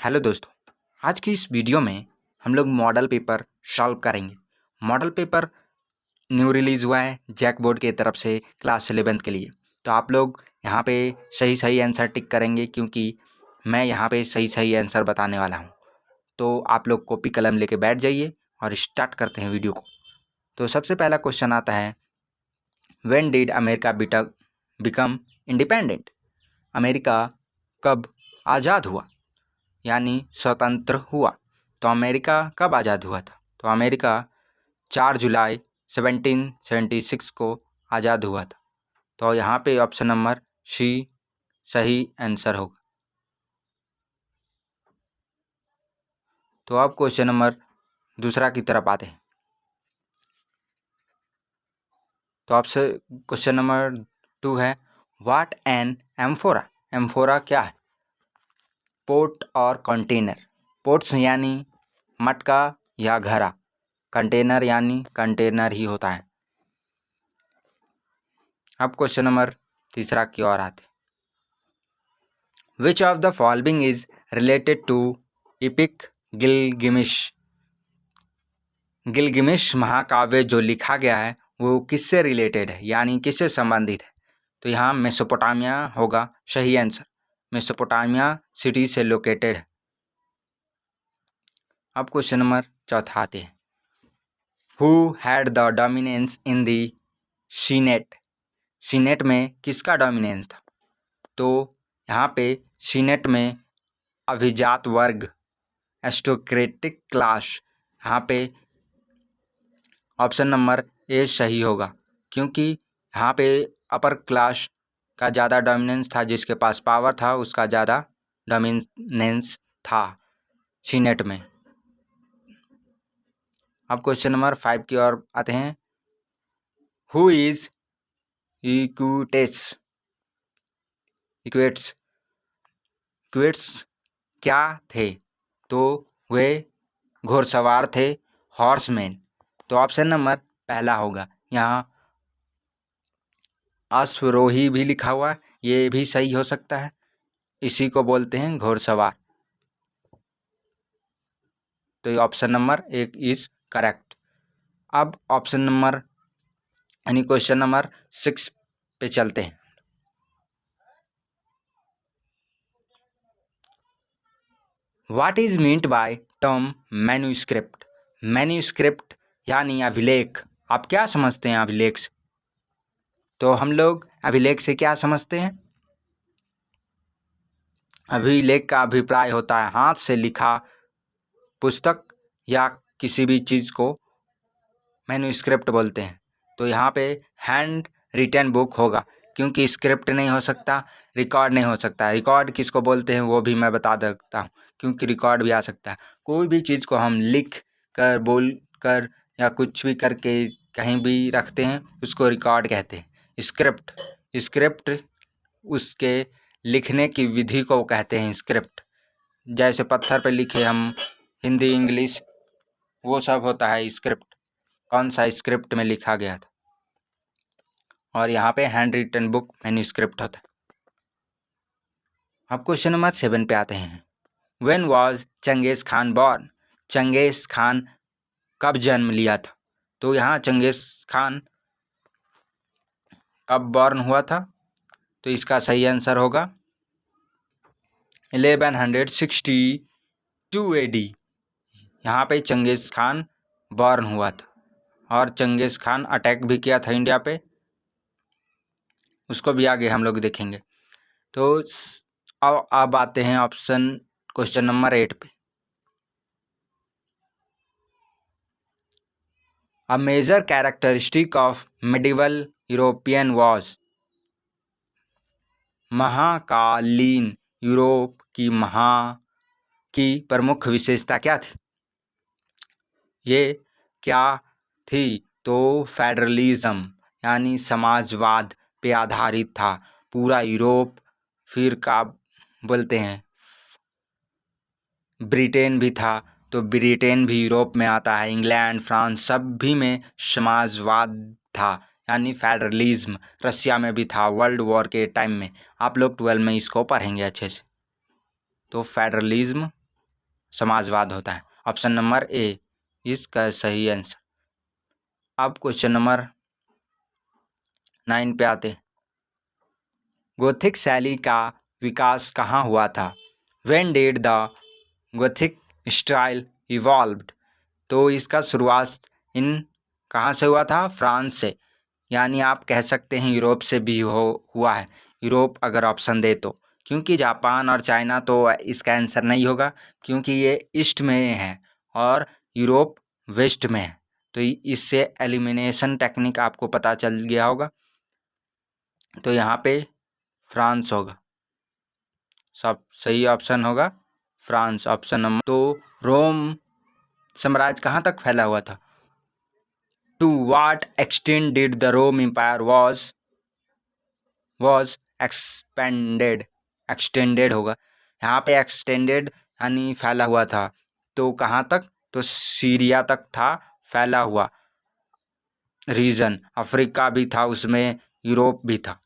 Hello दोस्तों, आज की इस वीडियो में हम लोग मॉडल पेपर सॉल्व करेंगे। मॉडल पेपर न्यू रिलीज़ हुआ है जैक बोर्ड की तरफ से क्लास 11th के लिए। तो आप लोग यहाँ पे सही सही आंसर टिक करेंगे क्योंकि मैं यहाँ पे सही सही आंसर बताने वाला हूँ। तो आप लोग कॉपी कलम लेके बैठ जाइए और स्टार्ट करते हैं वीडियो को। तो सबसे पहला क्वेश्चन आता है, when did America become independent? America कब आज़ाद हुआ यानी स्वतंत्र हुआ? तो अमेरिका कब आज़ाद हुआ था? तो अमेरिका 4 जुलाई 1776 को आज़ाद हुआ था। तो यहाँ पे ऑप्शन नंबर सी सही आंसर होगा। तो अब क्वेश्चन नंबर दूसरा की तरफ आते हैं। तो आपसे क्वेश्चन नंबर 2 है, व्हाट एन एम्फोरा? एम्फोरा क्या है? पोर्ट और कंटेनर। पोर्ट्स यानी मटका या घड़ा, कंटेनर यानी कंटेनर ही होता है। अब क्वेश्चन नंबर तीसरा की ओर आते, which of the following is related to epic Gilgamesh? Gilgamesh महाकाव्य जो लिखा गया है वो किससे रिलेटेड है यानी किससे संबंधित है? तो यहाँ मेसोपोटामिया होगा सही आंसर। मेसोपोटामिया सिटी से लोकेटेड है। अब क्वेश्चन नंबर चौथा आते हैं, who had the dominance in the senate? Senate में किसका डोमिनेंस था? तो यहाँ पे सीनेट में अभिजात वर्ग, एरिस्टोक्रेटिक क्लास, यहाँ पे ऑप्शन नंबर ए सही होगा क्योंकि यहाँ पे अपर क्लास का ज़्यादा डोमिनेंस था, जिसके पास पावर था उसका ज़्यादा डोमिनेंस था सीनेट में। अब क्वेश्चन नंबर 5 की ओर आते हैं, हु इज इक्विटेट्स? इक्वेट्स क्या थे? तो वे घोड़सवार थे, हॉर्समैन। तो ऑप्शन नंबर पहला होगा। यहाँ अश्वरोही भी लिखा हुआ, ये भी सही हो सकता है। इसी को बोलते हैं घोड़सवार। तो ऑप्शन नंबर 1 इज करेक्ट। अब ऑप्शन नंबर यानी क्वेश्चन नंबर 6 पे चलते हैं। What is meant by term manuscript? Manuscript यानी अभिलेख। आप क्या समझते हैं अभिलेख से? तो हम लोग अभिलेख से क्या समझते हैं? अभिलेख का अभिप्राय होता है हाथ से लिखा पुस्तक या किसी भी चीज़ को मैन्यूस्क्रिप्ट बोलते हैं। तो यहाँ पे हैंड रिटन बुक होगा क्योंकि स्क्रिप्ट नहीं हो सकता, रिकॉर्ड नहीं हो सकता। रिकॉर्ड किसको बोलते हैं वो भी मैं बता देता हूँ क्योंकि रिकॉर्ड भी आ सकता है। कोई भी चीज़ को हम लिख कर, बोल कर या कुछ भी करके कहीं भी रखते हैं उसको रिकॉर्ड कहते हैं। स्क्रिप्ट उसके लिखने की विधि को कहते हैं स्क्रिप्ट। जैसे पत्थर पे लिखे हम हिंदी इंग्लिश, वो सब होता है स्क्रिप्ट। कौन सा स्क्रिप्ट में लिखा गया था। और यहाँ पे हैंड रिटन बुक मैन्यूस्क्रिप्ट होता है। अब क्वेश्चन नंबर 7 पे आते हैं, when was Genghis Khan born? Genghis Khan कब जन्म लिया था? तो यहाँ चंगेज खान कब बॉर्न हुआ था? तो इसका सही आंसर होगा 1162 AD। यहाँ पे चंगेज खान बॉर्न हुआ था और चंगेज खान अटैक भी किया था इंडिया पे, उसको भी आगे हम लोग देखेंगे। तो अब आते हैं ऑप्शन क्वेश्चन नंबर 8 पे। A major characteristic of medieval European was? महाकालीन यूरोप की प्रमुख विशेषता क्या थी? ये क्या थी? तो फेडरलिज्म यानी समाजवाद पे आधारित था पूरा यूरोप। फिर का बोलते हैं ब्रिटेन भी था, तो ब्रिटेन भी यूरोप में आता है। इंग्लैंड, फ्रांस सब भी में समाजवाद था यानी फेडरलिज्म। रशिया में भी था वर्ल्ड वॉर के टाइम में। आप लोग 12 में इसको पढ़ेंगे अच्छे से। तो फेडरलिज्म समाजवाद होता है। ऑप्शन नंबर ए इसका सही आंसर। अब क्वेश्चन नंबर 9 पे आते हैं। गोथिक शैली का विकास कहाँ हुआ था? When did the Gothic style evolved? तो इसका शुरुआत कहाँ से हुआ था? फ्रांस से, यानी आप कह सकते हैं यूरोप से भी हुआ है। यूरोप अगर ऑप्शन दे तो, क्योंकि जापान और चाइना तो इसका आंसर नहीं होगा, क्योंकि ये ईस्ट में है और यूरोप वेस्ट में है। तो इससे एलिमिनेशन टेक्निक आपको पता चल गया होगा। तो यहाँ पे फ्रांस होगा, सब सही ऑप्शन होगा फ्रांस, ऑप्शन नंबर। तो रोम साम्राज्य कहाँ तक फैला हुआ था? To what extent did the Rome empire was extended होगा। यहाँ पे एक्सटेंडेड यानी फैला हुआ था। तो कहाँ तक? तो सीरिया तक था फैला हुआ रीजन। अफ्रीका भी था उसमें, यूरोप भी था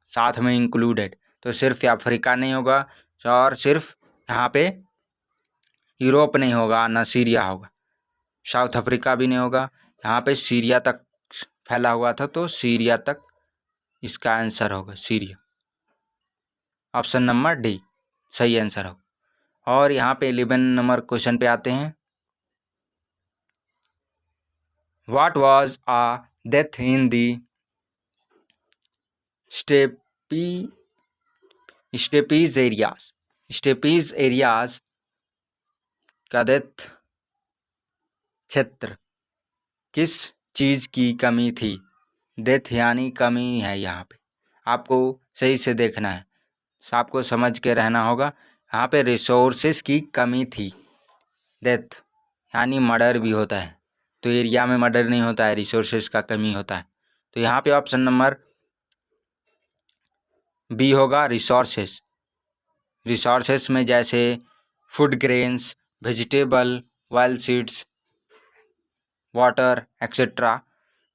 साथ में इंक्लूडेड। तो सिर्फ अफ्रीका नहीं होगा और सिर्फ यहाँ पे यूरोप नहीं होगा, ना सीरिया होगा, साउथ अफ्रीका भी नहीं होगा। यहाँ पे सीरिया तक फैला हुआ था, तो सीरिया तक इसका आंसर होगा, सीरिया। ऑप्शन नंबर डी सही आंसर होगा। और यहाँ पे 11 नंबर क्वेश्चन पे आते हैं। What was a death in the steppes areas का डेथ क्षेत्र किस चीज़ की कमी थी? डेथ यानी कमी है, यहाँ पे आपको सही से देखना है, आपको समझ के रहना होगा। यहाँ पे रिसोर्सेस की कमी थी। डेथ यानी मर्डर भी होता है, तो एरिया में मर्डर नहीं होता है, रिसोर्सेस का कमी होता है। तो यहाँ पे ऑप्शन नंबर बी होगा, रिसोर्सेस। रिसोर्सेस में जैसे food grains, vegetable, oil seeds, water etcetera,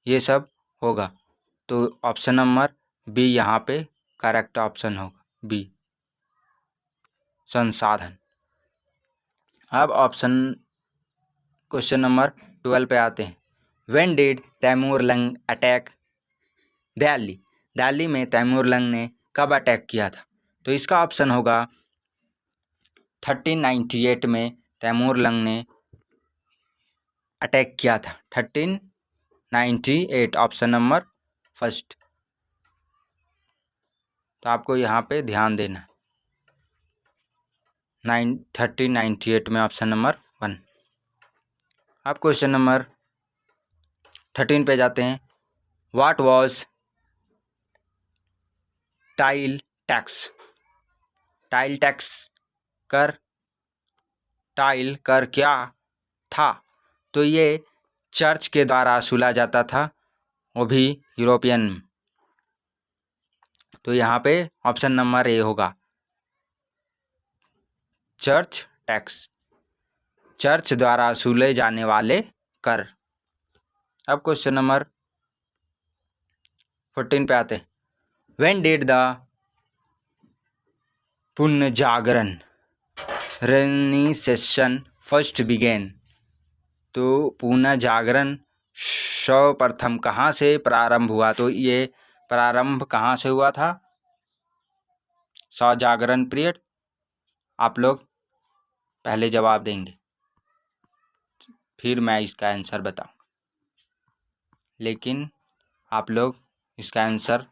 ये सब होगा। तो ऑप्शन नंबर बी यहाँ पे करेक्ट ऑप्शन होगा, बी संसाधन। अब क्वेश्चन नंबर 12 पे आते हैं। When did Taimur Lang attack Delhi? Delhi में तैमूरलंग ने कब अटैक किया था? तो इसका ऑप्शन होगा 1398 में तैमूरलंग ने अटैक किया था। 1398 ऑप्शन नंबर फर्स्ट। तो आपको यहाँ पे ध्यान देना, 1398 में ऑप्शन नंबर 1। अब क्वेश्चन नंबर 13 पे जाते हैं। What was tile tax? Tile tax कर क्या था? तो ये चर्च के द्वारा वसूला जाता था, वो भी यूरोपियन। तो यहाँ पे ऑप्शन नंबर ए होगा, चर्च टैक्स, चर्च द्वारा वसूले जाने वाले कर। अब क्वेश्चन नंबर 14 पे आते हैं। व्हेन डिड द पुनर्जागरण रेनिसेशन फर्स्ट बिगेन? तो पुनर्जागरण सर्वप्रथम कहाँ से प्रारंभ हुआ? तो ये प्रारंभ कहाँ से हुआ था? स्वजागरण पीरियड। आप लोग पहले जवाब देंगे, फिर मैं इसका आंसर बताऊं, लेकिन आप लोग इसका आंसर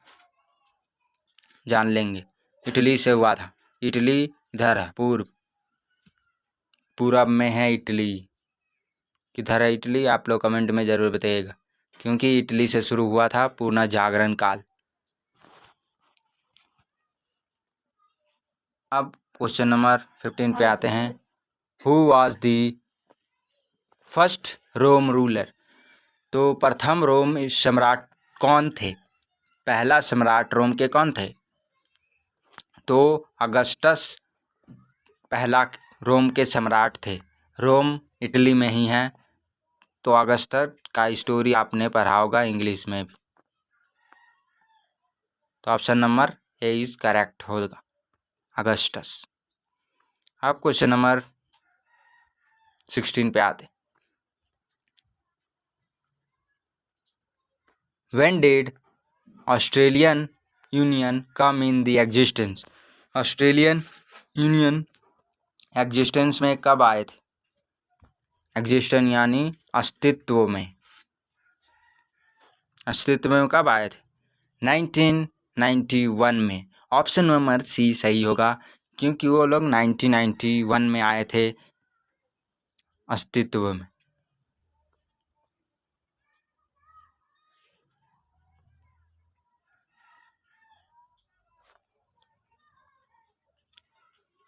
जान लेंगे। इटली से हुआ था। इटली इधर है, पूरब में है इटली। किधर है इटली? आप लोग कमेंट में ज़रूर बताइएगा, क्योंकि इटली से शुरू हुआ था पुनर्जागरण काल। अब क्वेश्चन नंबर 15 पे आते हैं। Who was the first Rome ruler? तो प्रथम रोम सम्राट कौन थे? पहला सम्राट रोम के कौन थे? तो अगस्टस पहला रोम के सम्राट थे। रोम इटली में ही है, तो अगस्टस का स्टोरी आपने पढ़ा होगा इंग्लिश में भी। तो option number A is correct होगा, अगस्टस। अब क्वेश्चन नंबर 16 पे आते। When did Australian Union come in the existence? Australian union existence में कब आए थे? एग्जिस्टेंस यानी अस्तित्व में, अस्तित्व में कब आए थे? 1991 में। ऑप्शन नंबर सी सही होगा, क्योंकि वो लोग 1991 में आए थे अस्तित्व में।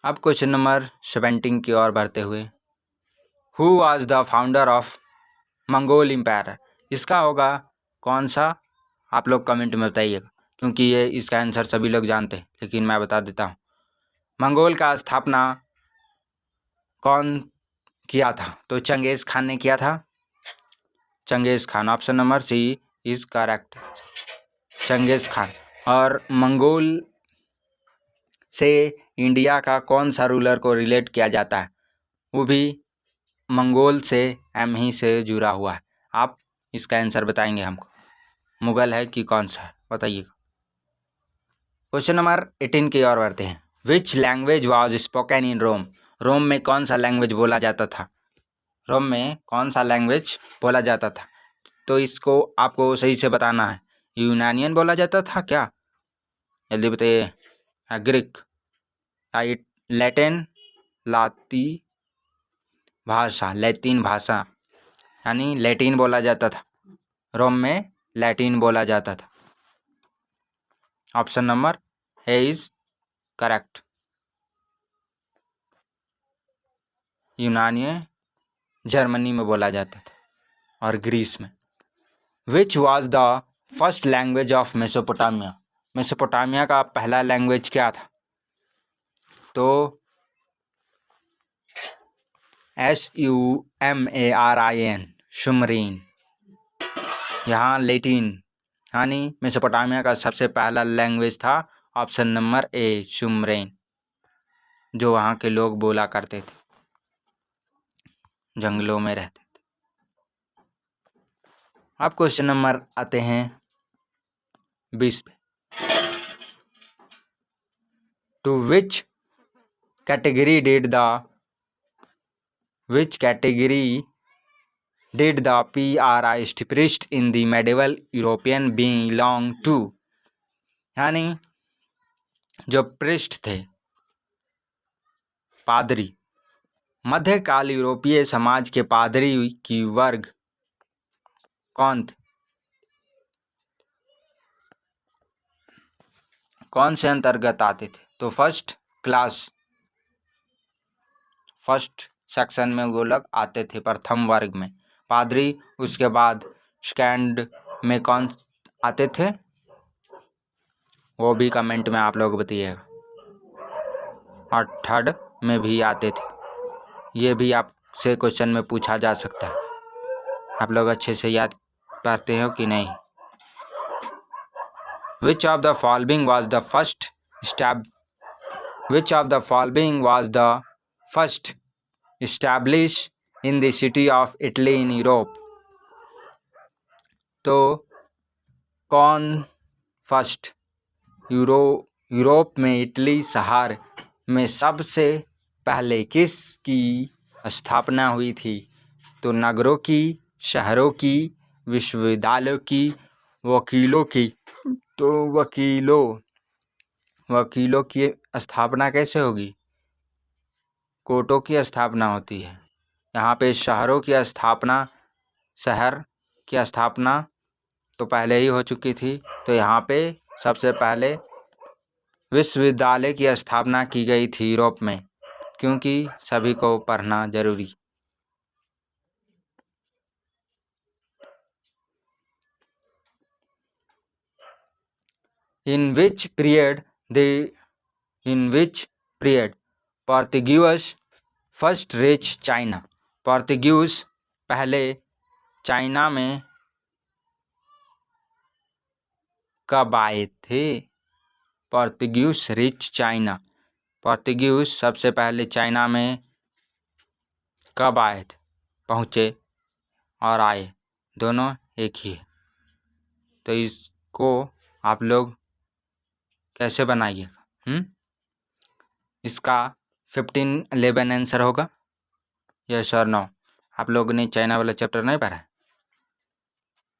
अब क्वेश्चन नंबर 17 की ओर बढ़ते हुए, who was the founder of Mongol empire? इसका होगा कौन सा? आप लोग कमेंट में बताइएगा, क्योंकि ये इसका आंसर सभी लोग जानते हैं, लेकिन मैं बता देता हूँ। मंगोल का स्थापना कौन किया था? तो चंगेज़ खान ने किया था। Genghis Khan, option number C is correct, Genghis Khan. और मंगोल से इंडिया का कौन सा रूलर को रिलेट किया जाता है? वो भी मंगोल से एम ही से जुड़ा हुआ है। आप इसका आंसर बताएंगे हमको, मुगल है कि कौन सा है, बताइएगा। क्वेश्चन नंबर 18 की ओर बढ़ते हैं। Which language was spoken in Rome? Rome में कौन सा लैंग्वेज बोला जाता था? रोम में कौन सा लैंग्वेज बोला जाता था? तो इसको आपको सही से बताना है। यूनानियन बोला जाता था क्या? जल्दी बताइए। ग्रीक, लैटिन, लैटिन भाषा यानी लैटिन बोला जाता था। रोम में लैटिन बोला जाता था। Option number A is correct. यूनानी जर्मनी में बोला जाता था और ग्रीस में। Which was the first language of Mesopotamia? Mesopotamia का पहला लैंग्वेज क्या था? तो SUMARIN, शुमरीन। यहाँ लैटिन यानी मेसोपोटामिया का सबसे पहला लैंग्वेज था ऑप्शन नंबर ए, शुमरीन, जो वहाँ के लोग बोला करते थे, जंगलों में रहते थे। अब क्वेश्चन नंबर आते हैं 20 पे। To which category did the priest priest in the medieval European belong to? यानी जो पृष्ठ थे, पादरी, मध्यकाल यूरोपीय समाज के पादरी की वर्ग कौन थे? कौन से अंतर्गत आते थे? तो फर्स्ट सेक्शन में वो लोग आते थे, प्रथम वर्ग में पादरी। उसके बाद सेकंड में कौन आते थे, वो भी कमेंट में आप लोग बताइएगा। और थर्ड में भी आते थे। ये भी आपसे क्वेश्चन में पूछा जा सकता है। आप लोग अच्छे से याद पाते हो कि नहीं? Which of the following was the first established in the city of Italy in Europe? तो कौन फर्स्ट यूरोप में इटली शहर में सबसे पहले किसकी स्थापना हुई थी? तो नगरों की, शहरों की, विश्वविद्यालयों की, वकीलों की। तो वकीलों की स्थापना कैसे होगी? कोर्टों की स्थापना होती है। यहाँ पे शहर की स्थापना तो पहले ही हो चुकी थी। तो यहाँ पे सबसे पहले विश्वविद्यालय की स्थापना की गई थी यूरोप में, क्योंकि सभी को पढ़ना जरूरी। In which period Portuguese first reached China? Portuguese पहले चाइना में कब आए थे? पोर्तुगीज सबसे पहले चाइना में कब आए थे, पहुँचे और आए दोनों एक ही है। तो इसको आप लोग कैसे बनाइएगा? इसका 15-11 आंसर होगा, यस और नो। आप लोगों ने चाइना वाला चैप्टर नहीं पढ़ा है?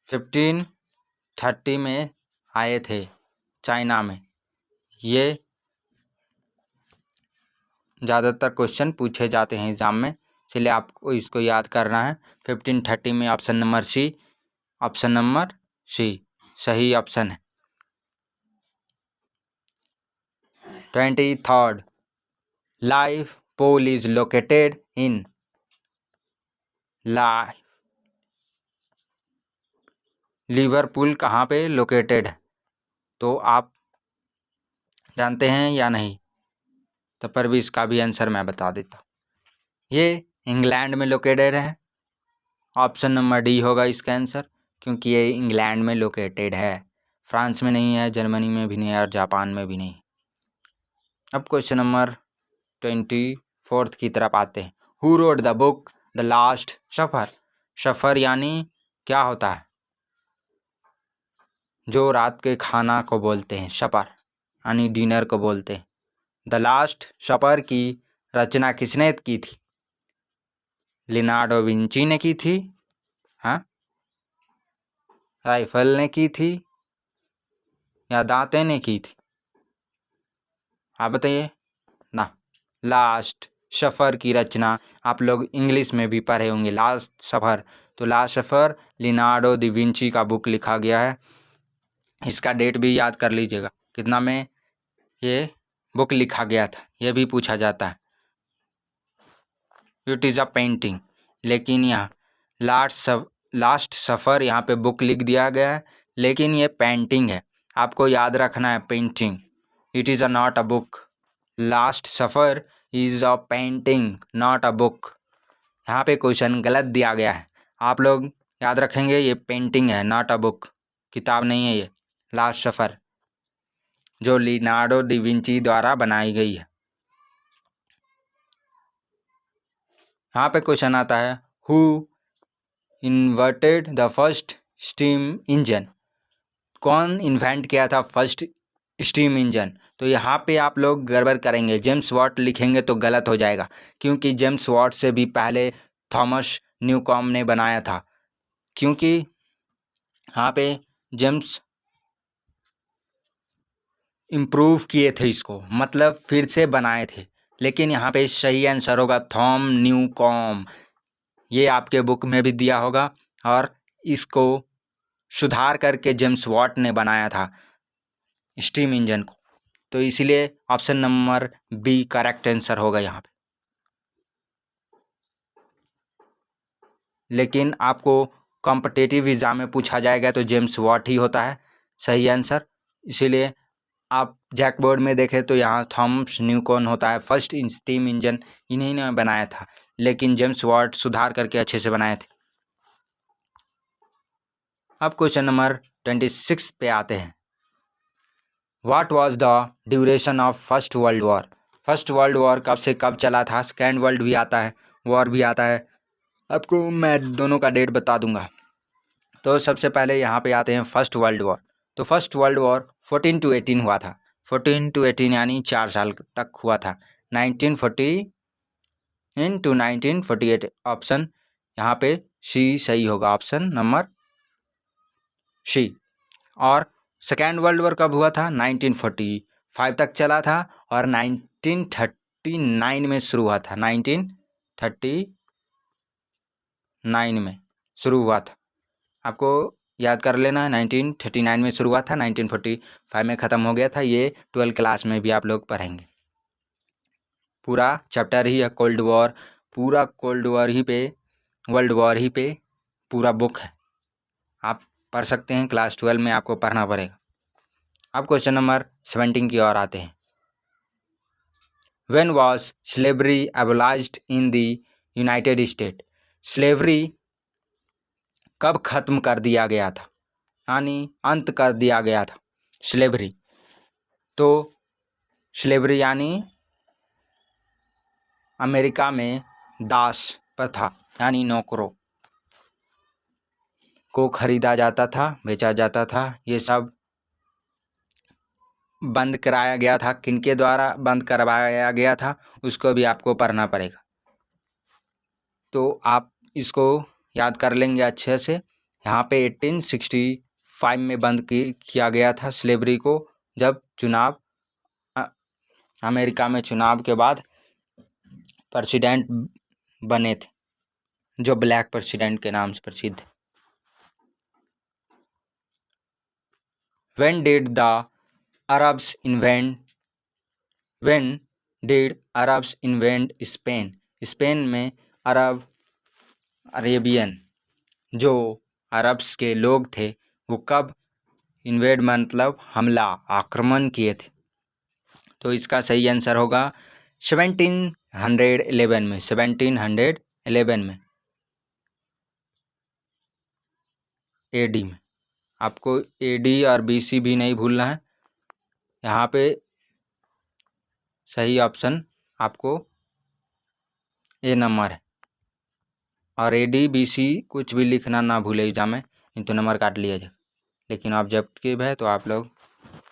1530 में आए थे चाइना में। ये ज़्यादातर क्वेश्चन पूछे जाते हैं एग्ज़ाम में, इसलिए आपको इसको याद करना है। 1530 में ऑप्शन नंबर सी सही ऑप्शन है। 23rd life pole is located in Liverpool कहाँ पे लोकेटेड है? तो आप जानते हैं या नहीं? तो पर भी इसका भी आंसर मैं बता देता हूँ। ये इंग्लैंड में लोकेटेड है। ऑप्शन नंबर डी होगा इसका आंसर, क्योंकि ये इंग्लैंड में लोकेटेड है। फ्रांस में नहीं है, जर्मनी में भी नहीं है और जापान में भी नहीं। अब क्वेश्चन नंबर 24 की तरफ आते हैं। Who wrote the book the last Safar? सफ़र यानी क्या होता है? जो रात के खाना को बोलते हैं सफ़र, यानी डिनर को बोलते हैं। द लास्ट सफ़र की रचना किसने की थी? लियोनार्डो विंची ने की थी, हाँ, राइफल ने की थी या दांते ने की थी? आप बताइए ना। लास्ट सफ़र की रचना आप लोग इंग्लिश में भी पढ़े होंगे, लास्ट सफ़र। तो लास्ट सफ़र लियोनार्डो दा विंची का बुक लिखा गया है। इसका डेट भी याद कर लीजिएगा, कितना में ये बुक लिखा गया था, ये भी पूछा जाता है। इट इज़ अ पेंटिंग, लेकिन यहाँ लास्ट सफ़र यहाँ पे बुक लिख दिया गया है, लेकिन ये पेंटिंग है। आपको याद रखना है painting. It is a not a book. Last suffer is a painting not a book. यहाँ पे क्वेश्चन गलत दिया गया है। आप लोग याद रखेंगे, ये पेंटिंग है, नॉट अ बुक। किताब नहीं है ये लास्ट सफ़र, जो लियोनार्डो दा विंची द्वारा बनाई गई है। यहाँ पे क्वेश्चन आता है, who invented the first steam engine? कौन इन्वेंट किया था फर्स्ट स्टीम इंजन? तो यहाँ पे आप लोग गड़बड़ करेंगे, जेम्स वाट लिखेंगे तो गलत हो जाएगा, क्योंकि जेम्स वाट से भी पहले थॉमस न्यूकॉम्ब ने बनाया था। क्योंकि यहाँ पे जेम्स इम्प्रूव किए थे इसको, मतलब फिर से बनाए थे, लेकिन यहाँ पे सही आंसर होगा थॉम न्यूकॉम्ब। ये आपके बुक में भी दिया होगा, और इसको सुधार करके जेम्स वाट ने बनाया था स्टीम इंजन को। तो इसलिए option number B correct answer होगा यहाँ पे। लेकिन आपको कॉम्पिटिटिव एग्जाम में पूछा जाएगा तो जेम्स वाट ही होता है सही आंसर। इसीलिए आप जैकबोर्ड में देखें तो यहाँ थॉमस न्यूकॉम्ब होता है, फर्स्ट स्टीम इंजन इन्हीं ने बनाया था, लेकिन जेम्स वाट सुधार करके अच्छे से बनाए थे। अब क्वेश्चन नंबर 26 पे आते हैं। What was the duration of first world war? First world war कब से कब चला था? सेकेंड वर्ल्ड भी आता है, वॉर भी आता है, आपको मैं दोनों का डेट बता दूंगा। तो सबसे पहले यहाँ पे आते हैं फर्स्ट वर्ल्ड वॉर। तो फर्स्ट वर्ल्ड वॉर 14 to 18 हुआ था। 14 to 18 यानी 4 साल तक हुआ था। 1914 to 1948 ऑप्शन यहाँ पे सी सही होगा, ऑप्शन नंबर सी। और सेकेंड वर्ल्ड वॉर कब हुआ था? 1945 तक चला था, और 1939 में शुरू हुआ था। 1939 में शुरू हुआ था, आपको याद कर लेना है। 1939 में शुरू हुआ था, 1945 में ख़त्म हो गया था। ये 12th क्लास में भी आप लोग पढ़ेंगे। पूरा चैप्टर ही है कोल्ड वॉर, पूरा कोल्ड वॉर ही पे, वर्ल्ड वॉर ही पे पूरा बुक है, आप पढ़ सकते हैं। क्लास 12 में आपको पढ़ना पड़ेगा। अब क्वेश्चन नंबर 17 की ओर आते हैं। When was slavery एबोलिश्ड in the United state? Slavery कब खत्म कर दिया गया था, यानी अंत कर दिया गया था स्लेवरी? तो स्लेवरी यानी अमेरिका में दास प्रथा यानी नौकरों को खरीदा जाता था, बेचा जाता था, ये सब बंद कराया गया था। किनके द्वारा बंद करवाया गया था उसको भी आपको पढ़ना पड़ेगा, तो आप इसको याद कर लेंगे अच्छे से। यहाँ पे 1865 में बंद किया गया था स्लेवरी को, जब चुनाव अमेरिका में चुनाव के बाद प्रेसिडेंट बने थे, जो ब्लैक प्रेसिडेंट के नाम से प्रसिद्ध है। When did Arabs invent Spain? Spain में अरेबियन जो अरब्स के लोग थे वो कब इन्वेड मतलब हमला आक्रमण किए थे? तो इसका सही आंसर होगा 1711 में। 1711 में एडी में। आपको एडी और बीसी भी नहीं भूलना है। यहाँ पे सही ऑप्शन आपको ए नंबर है, और एडी बीसी कुछ भी लिखना ना भूले एग्जाम में, नहीं तो नंबर काट लिया जाए। लेकिन ऑब्जेक्टिव है तो आप लोग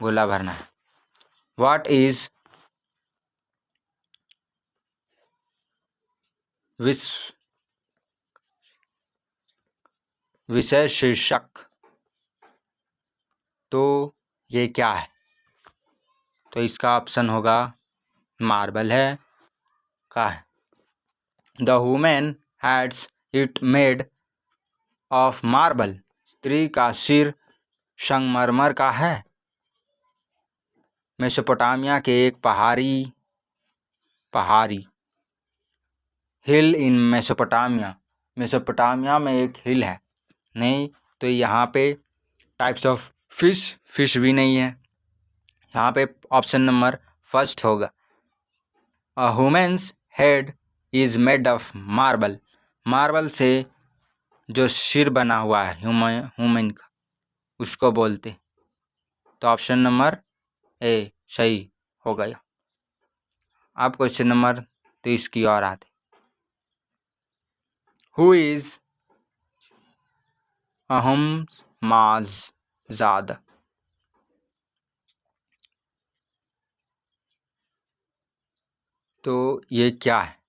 गोला भरना है। व्हाट इज विषय शीर्षक? तो ये क्या है? तो इसका ऑप्शन होगा मार्बल है का है। The women heads it made of marble. स्त्री का सिर संगमरमर का है। मेसोपोटामिया के एक पहाड़ी हिल इन मेसोपोटामिया में एक हिल है। नहीं, तो यहाँ पे टाइप्स ऑफ फिश भी नहीं है। यहाँ पे ऑप्शन नंबर फर्स्ट होगा। A human's head is made of marble. Marble से जो सिर बना हुआ है ह्यूमन का, उसको बोलते। तो ऑप्शन नंबर ए सही हो गया। आप क्वेश्चन नंबर 30 की ओर आते। हु इज अहममाज़ाद? तो ये क्या है?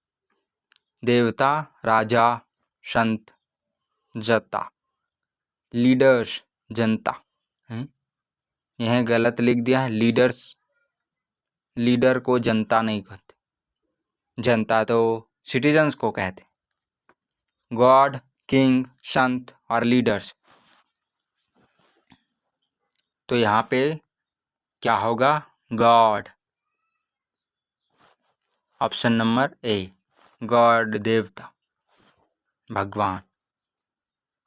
देवता, राजा, संत, जता, लीडर्स, जनता। यह गलत लिख दिया है। लीडर को जनता नहीं कहते, जनता तो सिटीजन्स को कहते। गॉड, किंग, संत और लीडर्स। तो यहाँ पे क्या होगा? God. Option number A, god, देवता, भगवान।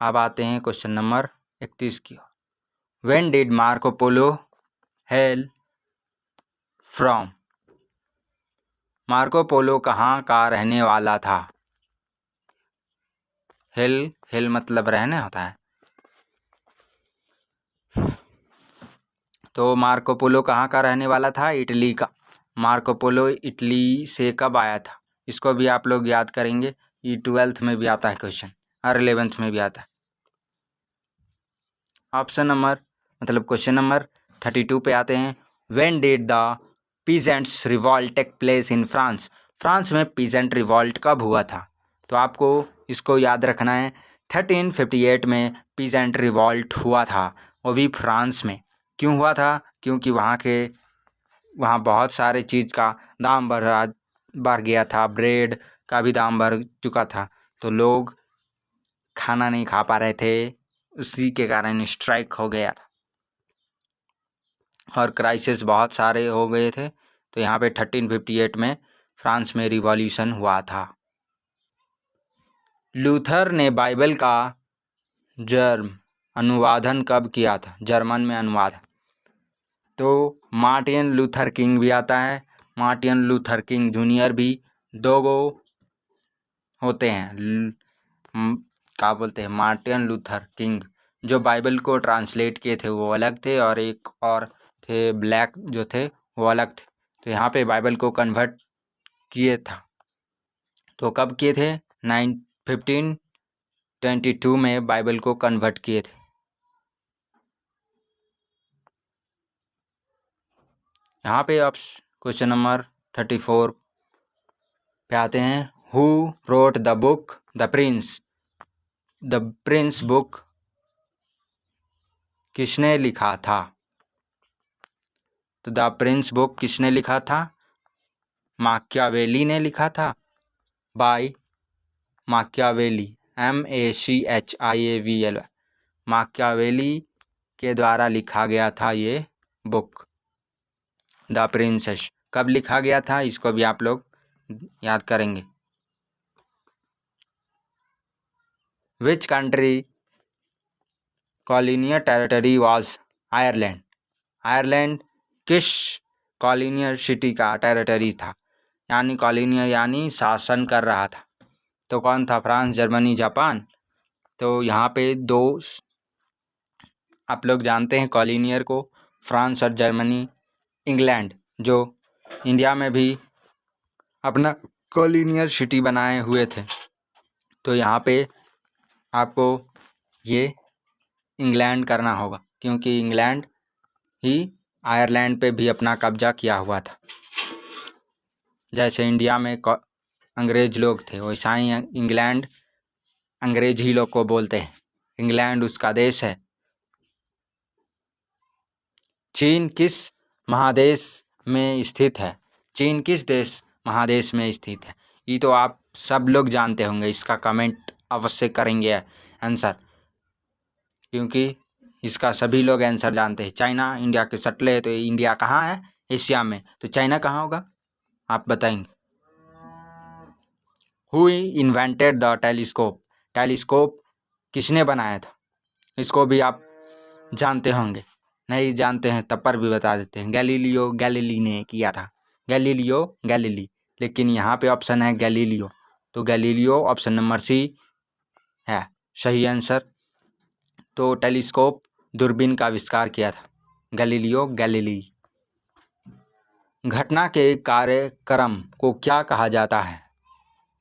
अब आते हैं क्वेश्चन नंबर 31 की ओर। When did Marco Polo hail from? Marco Polo कहाँ का रहने वाला था? हेल मतलब रहने होता है। तो मार्को पोलो कहाँ का रहने वाला था? इटली का। मार्को पोलो इटली से कब आया था? इसको भी आप लोग याद करेंगे। ये 12th में भी आता है क्वेश्चन और 11th में भी आता है। ऑप्शन नंबर मतलब क्वेश्चन नंबर 32 पे आते हैं। When did the peasants revolt take place in France? France में पीजेंट रिवॉल्ट कब हुआ था? तो आपको इसको याद रखना है। 1358 में पीजेंट रिवॉल्ट हुआ था, वो भी फ्रांस में। क्यों हुआ था? क्योंकि वहाँ बहुत सारे चीज़ का दाम बढ़ गया था। ब्रेड का भी दाम बढ़ चुका था, तो लोग खाना नहीं खा पा रहे थे, उसी के कारण स्ट्राइक हो गया था और क्राइसिस बहुत सारे हो गए थे। तो यहाँ पे 1358 में फ्रांस में रिवॉल्यूशन हुआ था। लूथर ने बाइबल का अनुवादन कब किया था? जर्मन में अनुवाद। तो मार्टिन लूथर किंग भी आता है। मार्टिन लूथर किंग जूनियर भी। दो गो होते हैं, क्या बोलते हैं, मार्टिन लूथर किंग जो बाइबल को ट्रांसलेट किए थे वो अलग थे, और एक और थे ब्लैक जो थे वो अलग थे। तो यहाँ पे बाइबल को कन्वर्ट किए था। तो कब किए थे? 1522 में बाइबल को कन्वर्ट किए थे। यहाँ पे आप क्वेश्चन नंबर 34 पे आते हैं। Who wrote the book the Prince book किसने लिखा था? तो द प्रिंस बुक किसने लिखा था? माकियावेली ने लिखा था, बाय माकियावेली, MACHIAVELY, माकियावेली के द्वारा लिखा गया था ये बुक द प्रिंसेस। कब लिखा गया था इसको भी आप लोग याद करेंगे। Which country colonial territory was Ireland? Ireland किस कॉलोनियल सिटी का टेरिटरी था? यानी कॉलोनियल यानी शासन कर रहा था। तो कौन था? France, Germany, Japan. तो यहाँ पे दो आप लोग जानते हैं कॉलोनियल को, फ्रांस और जर्मनी। इंग्लैंड जो इंडिया में भी अपना कॉलोनियल सिटी बनाए हुए थे। तो यहाँ पे आपको ये इंग्लैंड करना होगा, क्योंकि इंग्लैंड ही आयरलैंड पे भी अपना कब्जा किया हुआ था। जैसे इंडिया में अंग्रेज लोग थे, वैसा ही इंग्लैंड अंग्रेज ही लोग को बोलते हैं। इंग्लैंड उसका देश है। चीन किस महादेश में स्थित है? चीन किस देश महादेश में स्थित है? ये तो आप सब लोग जानते होंगे, इसका कमेंट अवश्य करेंगे आंसर, क्योंकि इसका सभी लोग आंसर जानते हैं। चाइना इंडिया के सटले है, तो इंडिया कहाँ है? एशिया में। तो चाइना कहाँ होगा? आप बताएंगे। Who invented the telescope? Telescope किसने बनाया था? इसको भी आप जानते होंगे। नहीं जानते हैं तब पर भी बता देते हैं। गैलीलियो गैलीली ने किया था। Galileo Galilei. लेकिन यहाँ पे ऑप्शन है गैलीलियो, तो गैलीलियो ऑप्शन नंबर सी है सही आंसर। तो टेलीस्कोप दूरबीन का आविष्कार किया था गैलीलियो गैलीली। घटना के कार्यक्रम को क्या कहा जाता है?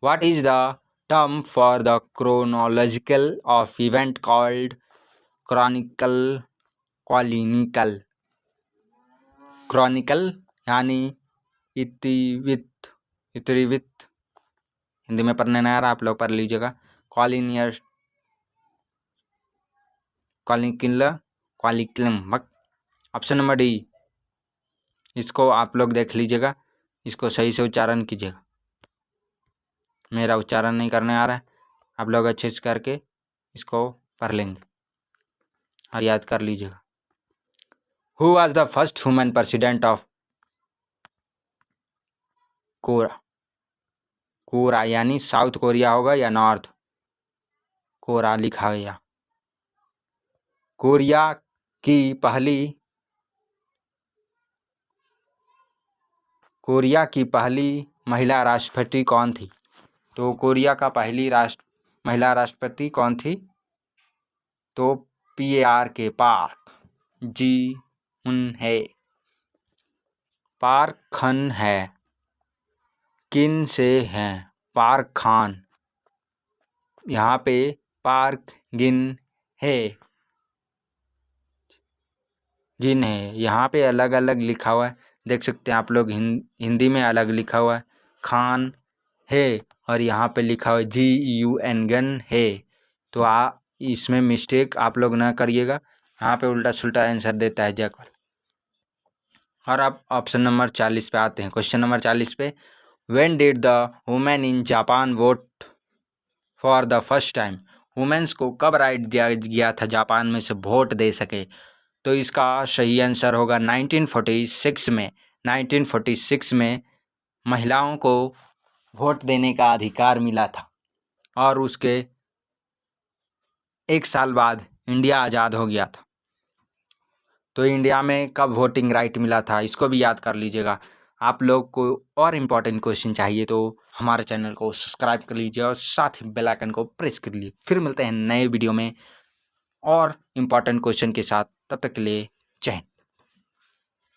What is the term for the chronological of event called chronicle? यानी इतिवृत्त। हिंदी में पढ़ने नहीं आ रहा, आप लोग पढ़ लीजिएगा। क्वालिकुलम। ऑप्शन नंबर डी, इसको आप लोग देख लीजिएगा, इसको सही से उच्चारण कीजिएगा। मेरा उच्चारण नहीं करने आ रहा है, आप लोग अच्छे से करके इसको पढ़ लेंगे और याद कर लीजिएगा। Who was the first human president of Korea यानी साउथ कोरिया होगा या नॉर्थ कोरा लिखा गया। कोरिया की पहली महिला राष्ट्रपति कौन थी? तो कोरिया का पहली महिला राष्ट्रपति कौन थी? तो PARK पार्क जी-हुन-हे। पार्क खन है किन से हैं? पार्क खान। यहाँ पे पार्क गिन है यहाँ पे अलग अलग लिखा हुआ है, देख सकते हैं आप लोग। हिंदी में अलग लिखा हुआ है खान है, और यहाँ पे लिखा हुआ है GUN गन है। तो इसमें मिस्टेक आप लोग ना करिएगा, यहाँ पे उल्टा सुल्टा आंसर देता है जयकर। और अब ऑप्शन नंबर 40 पे आते हैं। क्वेश्चन नंबर 40 पे, when did the women in Japan vote for the first time? Womens को कब राइट दिया गया था जापान में से वोट दे सके? तो इसका सही आंसर होगा 1946 में। 1946 में महिलाओं को वोट देने का अधिकार मिला था, और उसके एक साल बाद इंडिया आज़ाद हो गया था। तो इंडिया में कब वोटिंग राइट मिला था, इसको भी याद कर लीजिएगा। आप लोग को और इम्पोर्टेंट क्वेश्चन चाहिए तो हमारे चैनल को सब्सक्राइब कर लीजिए और साथ ही बेल आइकन को प्रेस कर लीजिए। फिर मिलते हैं नए वीडियो में और इम्पोर्टेंट क्वेश्चन के साथ। तब तक के लिए जय हिंद।